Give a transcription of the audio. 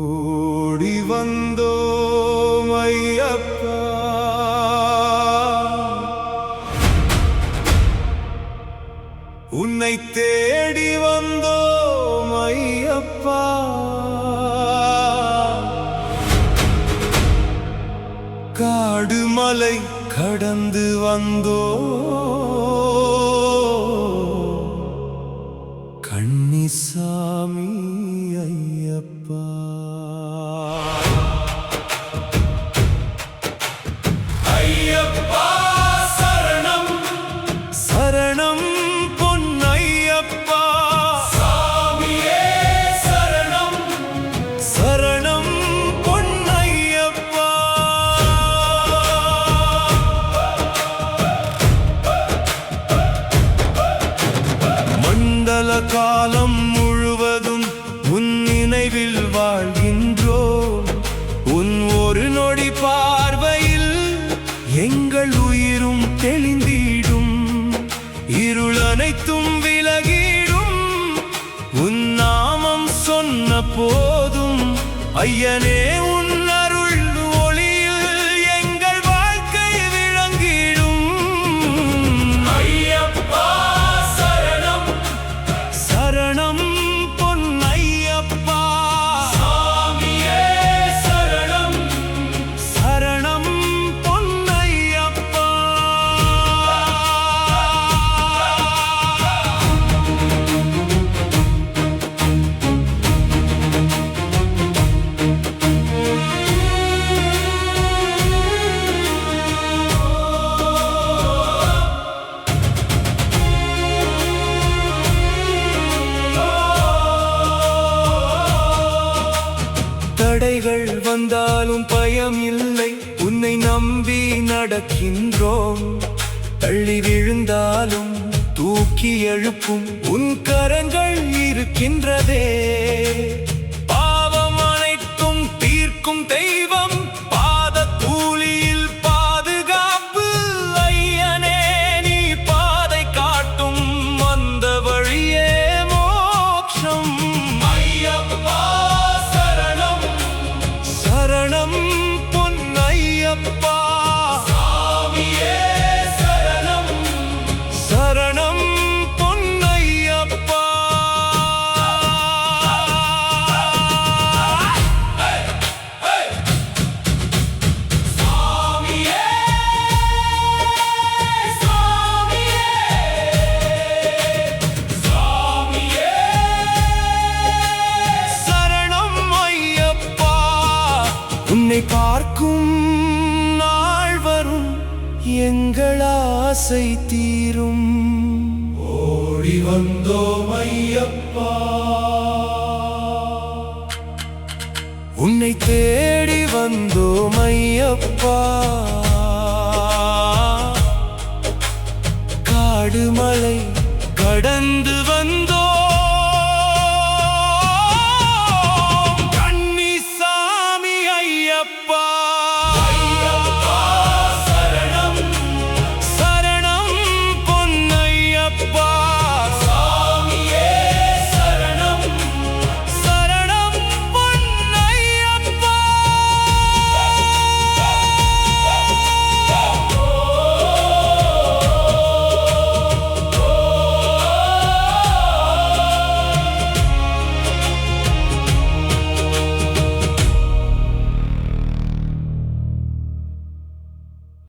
ஓடி வந்தோம் ஐயப்பா, உன்னை தேடி வந்தோம் ஐயப்பா. காடு மலை கடந்து வந்தோம் கன்னிசாமி ஐயப்பா. ஐயப்பா சரணம் சரணம் பொன்னையப்பா, சாமியே சரணம் சரணம் பொன்னையப்பா. மண்டல காலம் முழுவதும் உன் நினைவில் வாழ்கின்றோம். உன் ஒரு நொடி பார்வையில் எங்கள் உயிரும் தெளிந்திடும், இருள் அனைத்தும் விலகிடும். உன் நாமம் சொன்ன போதும் ஐயனே உன் அருள் ஒளியில் எங்கள் வாழ்க்கை விளங்கிடும். ஐயப்பா சரணம் சரணம் பொன்னையப்பா, சாமியே சரணம் சரணம் பொன்னையப்பா. தடைகள் வந்தாலும் பயம் இல்லை, உன்னை நம்பி நடக்கின்றோம். தள்ளி விழுந்தாலும் தூக்கி எழுப்பும் உன் கரங்கள் இருக்கின்றதே. பாவம் அனைத்தும் தீர்க்கும் தெய்வம், பாத தூளியில் பாதுகாப்பு. ஐயனே நீ பாதை காட்டும் அந்த வழியே மோட்சம். ஐயப்பா சரணம் பொன்னையப்பா, சாமியே சரணம் சரணம் பொன்னையப்பா. சாமியே சாமியே சாமியே சரணம் ஐயப்பா. உன்னை பார்க்கும் நாள் வரும் எங்கள் ஆசை தீரும். ஓடி வந்தோம் ஐயப்பா, உன்னை தேடி வந்தோம் ஐயப்பா. காடு மலை கடந்து